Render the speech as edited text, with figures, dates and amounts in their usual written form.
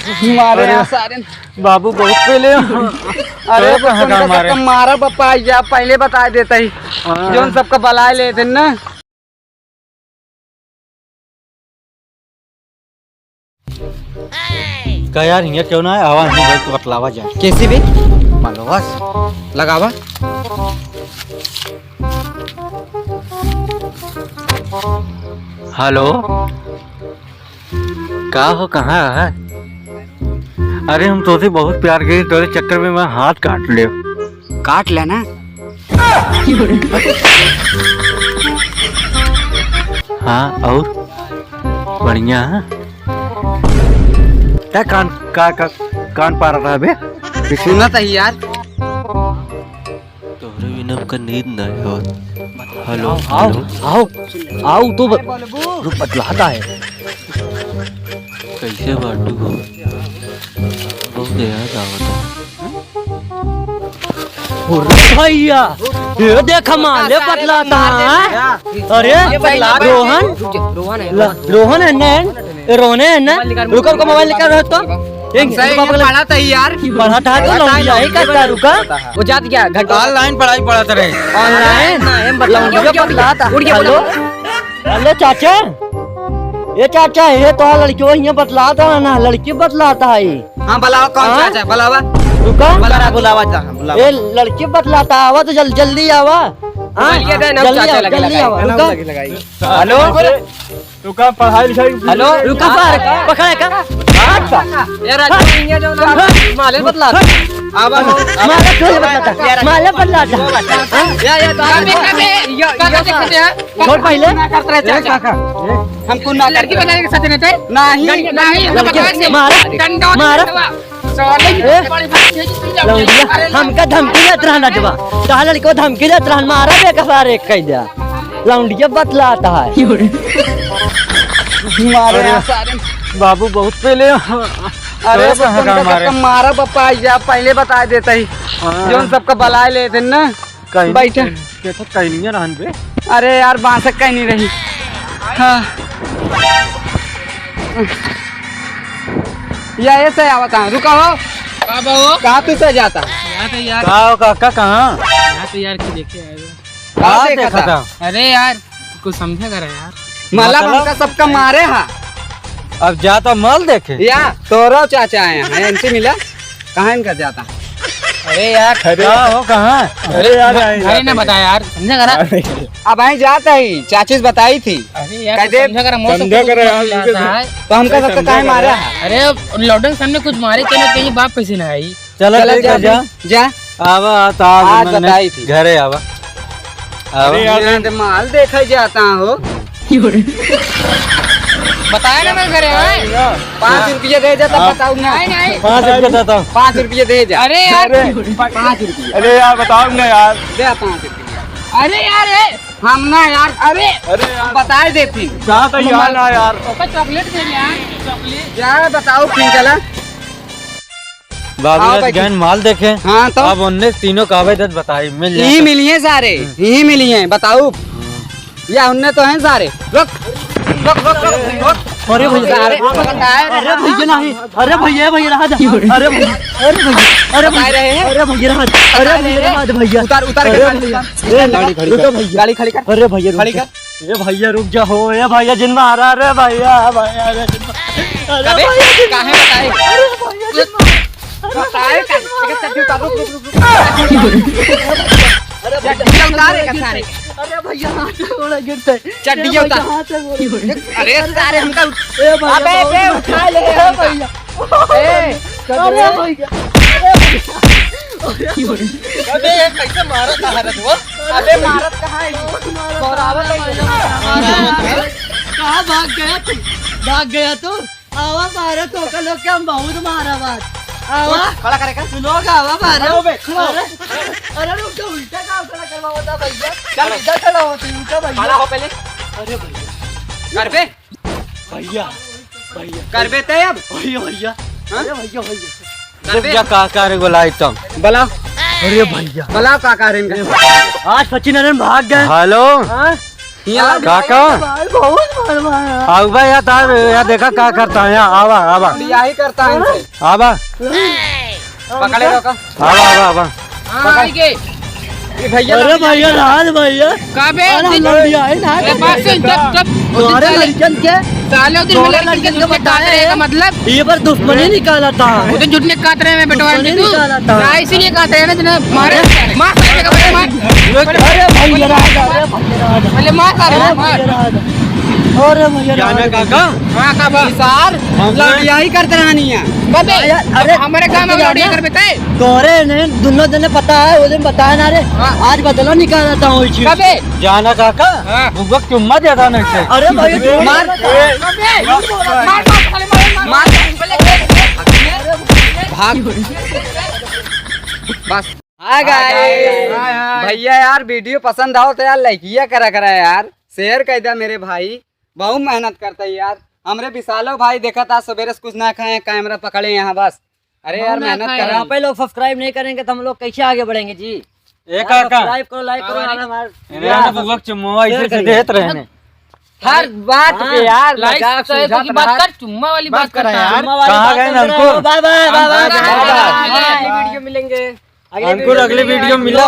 मारे सारे बाबू बहुत पहले। अरे सबका मारा पप्पा या पहले बता देता ही जो सबका बला ले थे ना। क्या यार ये क्यों ना है आवाज नहीं भाई तो बतलावा जा कैसी भी मालूम लगावा। हेलो क्या हो कहाँ है? अरे हम तुझसे बहुत प्यार करें तेरे चक्कर में मैं हाथ काट ले। काट लेना। हाँ और बढ़िया है क्या कान पा रहा है बे सुना था यार। तोहरे बिना का नींद नहीं हो। हेलो आओ आओ आओ तो बतलाता है। कैसे बाटू हो बहुत याद आवता भैया ये देख माले बतलाता है। अरे रोहन रोहन है ना रोने है ना रुको रुको मोबाइल लेकर रहो तो पढ़ा था यार पढ़ा था तो लौंडिया ही करता रुका वो जात क्या घंटा ऑनलाइन पढ़ाई पढ़ाते रहे ऑनलाइन बतलाता। हेलो हेलो चाचा ये चाचा ये तो लड़कियों ये बतलाता है ना लड़की बतलाता है। हाँ बुलावा कौन चाचा बुलावा रुका बुलावा ये लड़की बतलाता आवा तो जल्दी आवा। जल्दी आवा रुका। हेलो रुका पढ़ाई लिखाई हेलो रुका पकड़े का माले बतलाता माले बतलाता छोड़ पहले हमको ना लड़की बताने के साथ रहते नहीं नहीं मारा हमका धमकी देत रहना जबा कहा लड़की को धमकी देत रहना मारा बेकरार एक कह दिया लौंडिया बतलाता है। मारे बाबू बहुत पहले। अरे सबका मारा पप्पा या पहले बता देता ही जो सबका बला ले थे ना। बैठे कहीं नहीं रहन पे। अरे यार बांस कहीं नहीं रही। हाँ या ऐसे आवता रुका हो कहाँ तू से जाता काका कहाँ यार की देखे आए कहाँ देखा था? अरे यार कुछ समझा कर यार मतलब हमका सबका मारे हा अब जाता मल देखे या तोरो चाचा आए हैं इनसे मिला कहाँ इनका जाता। अरे यार हो कहाँ? अरे यार अरे ना बता यार समझा करा अब आई जाता ही चाची से बताई थी। अरे यार कहते समझा करा तो हमका सबका काहे मारे हा। अरे लॉकडाउन सामने कुछ मारे चलो कहीं बाप कैसे ना आई। चलो जा आवा आज बताई थी घरे आवा अरे माल देखा जाता हो। बताया ना मैं घरे 5 रुपये दे जाता बताऊ ना। नहीं 5 रुपये देता हूँ। 5 रुपये दे जा। अरे यार 5 रुपये अरे यार बताओ ना यार दे 5 रुपये। अरे यार हम ना यार अरे बताए देती यार चॉकलेट दे यार चॉकलेट यार बताओ फिर चला बाबू गैन माल देखे। हाँ तो अब उनने तीनों कागज बताई मिल यही मिली है सारे यही मिली है बताओ या उनने तो हैं सारे। रुक रुक रुक रुक अरे भैया अरे भैया नहीं अरे भैया भैया रहा अरे भैया अरे भैया अरे भैया रहा अरे भैया भैया उतार उतार गाड़ी खड़ी कर। अरे भैया खड़ी कर। ये भैया रुक जा हो ये भैया जिन मारा अरे भैया भैया अरे काहे बताए बताए चड्डी उतार रुक अरे भैया थोड़ा गिरते चड्डी उतार। अरे सारे हमका अबे उठा ले भैया अरे भैया अबे कैसे मारा था हरत वो अबे मारत कहाँ है कहाँ भाग गया तू आवा मारा तो का लोग क्या बहुत मारा बात आवा खड़ा करेगा लोग आवा मारा अरे रुक जा उल्टा काम खड़ा करवा होता भैया चल इधर खड़ा हो तू उल्टा भैया खड़ा हो पहले। अरे भैया कर बे भैया भैया कर बे ते अब भैया भैया अरे भैया भैया कर बे काका रे बोला तुम बुलाओ अरे भैया बुलाओ काका रे आज 25 भाग गए। हेलो काका आओ भाई यार तार यार देखा क्या करता है यहाँ आवा आवा यही करता है इनसे। आवा पकड़े रोका आवा आवा आवा हाँ के भैया अरे भैया राज भैया काबे लड़िया है ना ये बात सुन जब तुम्हारे लड़कन के सालों दिन में लड़कन के बता रहे का मतलब ये पर दुश्मनी निकाला था वो तो झुटने काट रहे हैं बेटवा दुश्मनी तू निकाला था ना इसीलिए काट रहे हैं ना जिन्हें मारे मार साले का मार अरे भैया राज अरे भैया राज पहले मार साले मार अरे भैया जाना काका हाँ काबा सार यही करते रहनी है। कबे अरे हमारे काम में लौटिया कर बेटे तोरे ने दोनों दिन पता है वो दिन बताया ना रे आज बदला निकाला था वो चीज कबे जाना काका वो चुम्मा दिया था ना इसे अरे भैया मार कबे मार साले मार भाग बस। हाँ गाइस भैया यार वीडियो पसंद आओ तो यार लाइकिया करा यार, शेयर कर दिया मेरे भाई, बहुत मेहनत करता है यार। हमरे विशालो भाई देखा था सवेरे से कुछ ना खाए, कैमरा पकड़े यहाँ बस। अरे यार मेहनत कर रहे यहाँ पे लोग सब्सक्राइब नहीं करेंगे तो हम लोग कैसे आगे बढ़ेंगे जी। एक काका सब्सक्राइब करो लाइक करो इन्हें चुम्मा इसे देत रहे ने हर बात पे यार लाइक की बात कर चुम्मा वाली बात कर रहा है यार। कहाँ गए अंकुर? बाय बाय बाय अगली वीडियो मिलेंगे। अंकुर अगली वीडियो मिलो।